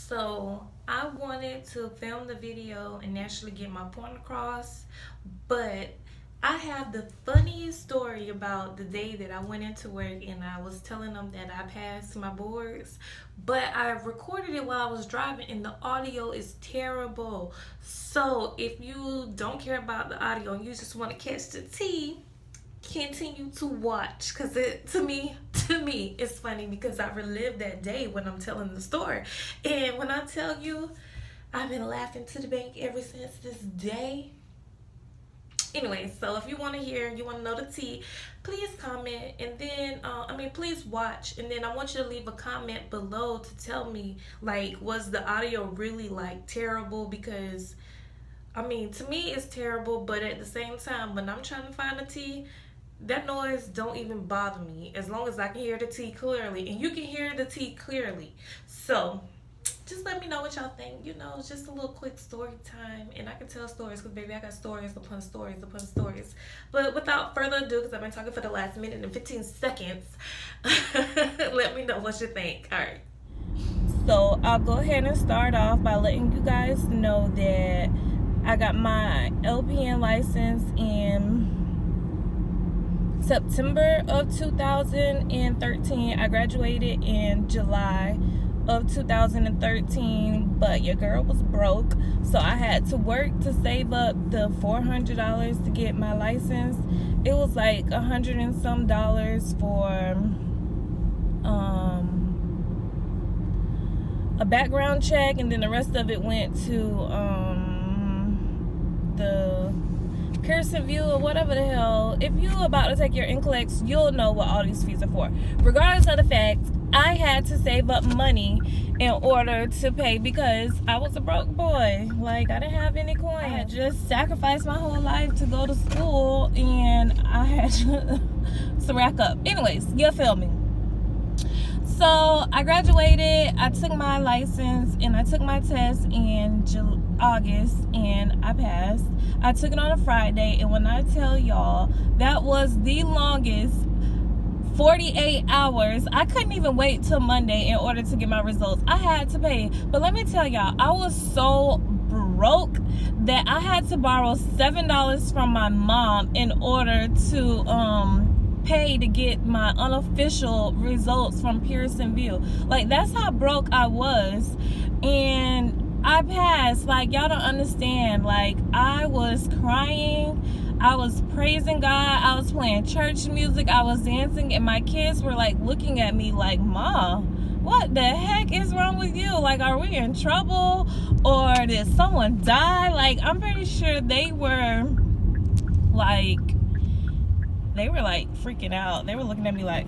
So I wanted to film the video and actually get my point across, but I have the funniest story about the day that I went into work and I was telling them that I passed my boards, but I recorded it while I was driving and the audio is terrible. So if you don't care about the audio and you just want to catch the tea, continue to watch, because it to me it's funny because I relive that day when I'm telling the story. And when I tell you, I've been laughing to the bank ever since this day. Anyway, so if you want to hear, you want to know the tea, please comment, and then please watch, and then I want you to leave a comment below to tell me, like, was the audio really like terrible? Because to me it's terrible, but at the same time, when I'm trying to find the tea, that noise don't even bother me as long as I can hear the tea clearly, and you can hear the tea clearly. So just let me know what y'all think. Just a little quick story time, and I can tell stories because baby, I got stories upon stories upon stories. But without further ado, because I've been talking for the last minute and 15 seconds, let me know what you think. All right. So I'll go ahead and start off by letting you guys know that I got my LPN license in September of 2013. I graduated in July of 2013, but your girl was broke, so I had to work to save up the $400 to get my license. It was like $100 and some for a background check, and then the rest of it went to the Pearson View or whatever the hell. If you're about to take your NCLEX, you'll know what all these fees are for. Regardless of the fact, I had to save up money in order to pay because I was a broke boy. Like, I didn't have any coins. I had just sacrificed my whole life to go to school, and I had to rack up. Anyways, you feel me? So I graduated, I took my license, and I took my test in August, and I passed. I took it on a Friday, and when I tell y'all, that was the longest 48 hours. I couldn't even wait till Monday in order to get my results. I had to pay. But let me tell y'all, I was so broke that I had to borrow $7 from my mom in order to pay to get my unofficial results from Pearson View. Like, that's how broke I was. And I passed. Like, y'all don't understand. Like, I was crying, I was praising God, I was playing church music, I was dancing, and my kids were like looking at me like, "Ma, what the heck is wrong with you? Like, are we in trouble, or did someone die?" Like, I'm pretty sure they were like freaking out. They were looking at me like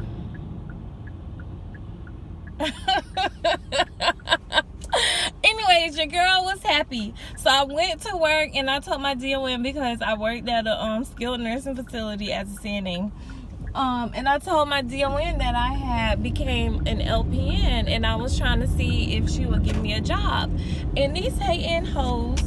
anyways, your girl was happy. So I went to work, and I told my DON, because I worked at a skilled nursing facility as a CNA. And I told my DON that I had became an LPN, and I was trying to see if she would give me a job. And these hating hoes,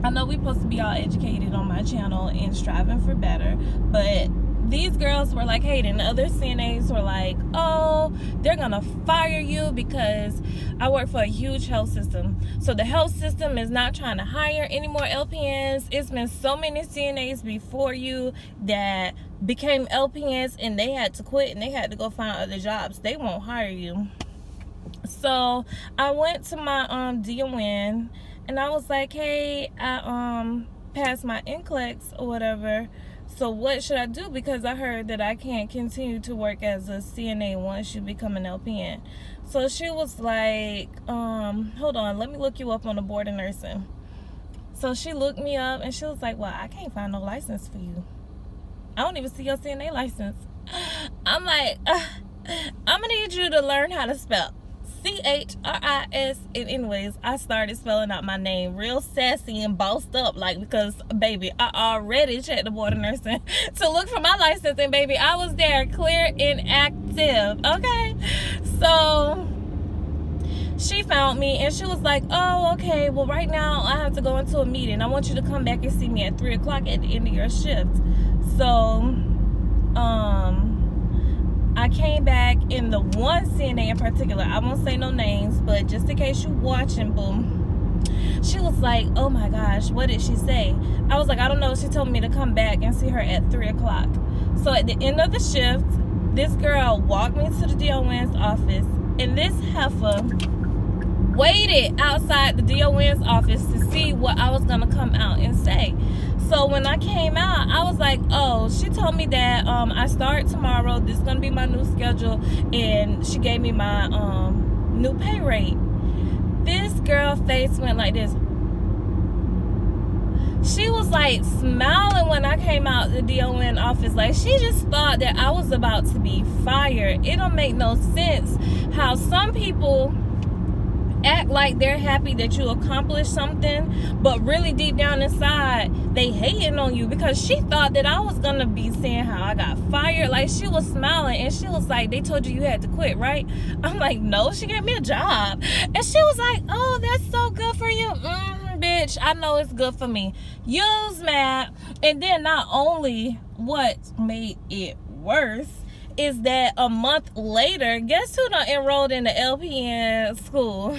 I know we're supposed to be all educated on my channel and striving for better, but these girls were like hating. The other CNAs were like, "Oh, they're gonna fire you because I work for a huge health system. So the health system is not trying to hire any more LPNs. It's been so many CNAs before you that became LPNs, and they had to quit and they had to go find other jobs. They won't hire you." So I went to my DON, and I was like, "Hey, I passed my NCLEX or whatever. So what should I do? Because I heard that I can't continue to work as a CNA once you become an LPN." So she was like, "Hold on, let me look you up on the board of nursing." So she looked me up, and she was like, "Well, I can't find no license for you. I don't even see your CNA license." I'm like, "I'm gonna need you to learn how to spell CHRIS." And anyways, I started spelling out my name real sassy and bossed up, like, because baby, I already checked the board of nursing to look for my license, and baby, I was there clear and active. Okay, so she found me, and she was like, "Oh, okay, well, right now I have to go into a meeting. I want you to come back and see me at 3 o'clock at the end of your shift." So I came back, in the one CNA in particular, I won't say no names, but said, just in case you watching, boom. She was like, oh my gosh, what did she say? I was like, I don't know. She told me to come back and see her at 3 o'clock. So at the end of the shift, this girl walked me to the DON's office, and this heifer waited outside the DON's office to see what I was going to come out and say. So when I came out, I was like, oh, she told me that I start tomorrow. This is going to be my new schedule. And she gave me my new pay rate. This girl face went like this. She was like smiling when I came out the DON office. Like she just thought that I was about to be fired. It don't make no sense how some people act like they're happy that you accomplished something, but really deep down inside they hating on you, because she thought that I was gonna be saying how I got fired. Like she was smiling and she was like, they told you had to quit, right? I'm like, no, she gave me a job. And she was like, oh, that's so good for you. Bitch, I know it's good for me. You was mad. And then not only what made it worse is that a month later, guess who done enrolled in the LPN school?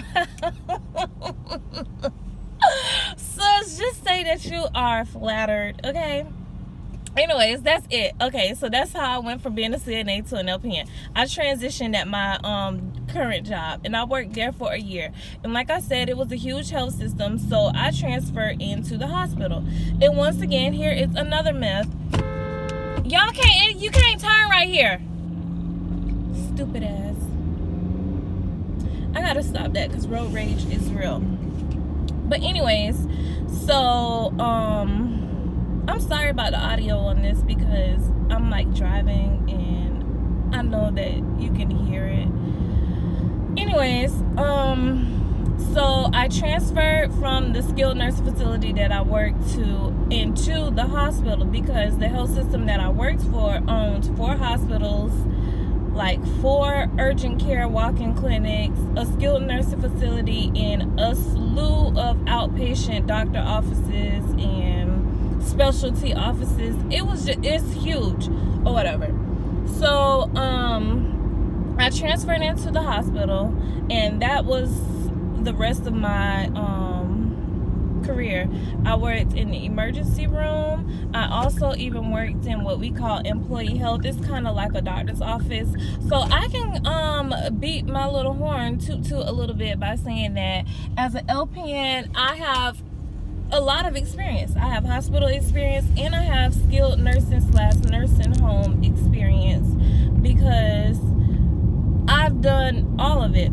So just say that you are flattered, okay? Anyways, that's it. Okay, so that's how I went from being a CNA to an LPN. I transitioned at my current job, and I worked there for a year. And like I said, it was a huge health system, so I transferred into the hospital. And once again, here is another myth. You can't turn right here. Stupid ass. I gotta stop that because road rage is real. But anyways, so I'm sorry about the audio on this because I'm like driving and I know that you can hear it. Anyways, so I transferred from the skilled nursing facility that I worked into the hospital, because the health system that I worked for owned 4 hospitals, like 4 urgent care walk-in clinics, a skilled nursing facility, and a slew of outpatient doctor offices and specialty offices. It's huge or whatever. So I transferred into the hospital, and that was the rest of my career. I worked in the emergency room. I also even worked in what we call employee health. It's kind of like a doctor's office. So I can beat my little horn toot a little bit by saying that as an LPN, I have a lot of experience. I have hospital experience, and I have skilled nursing/nursing home experience, because I've done all of it.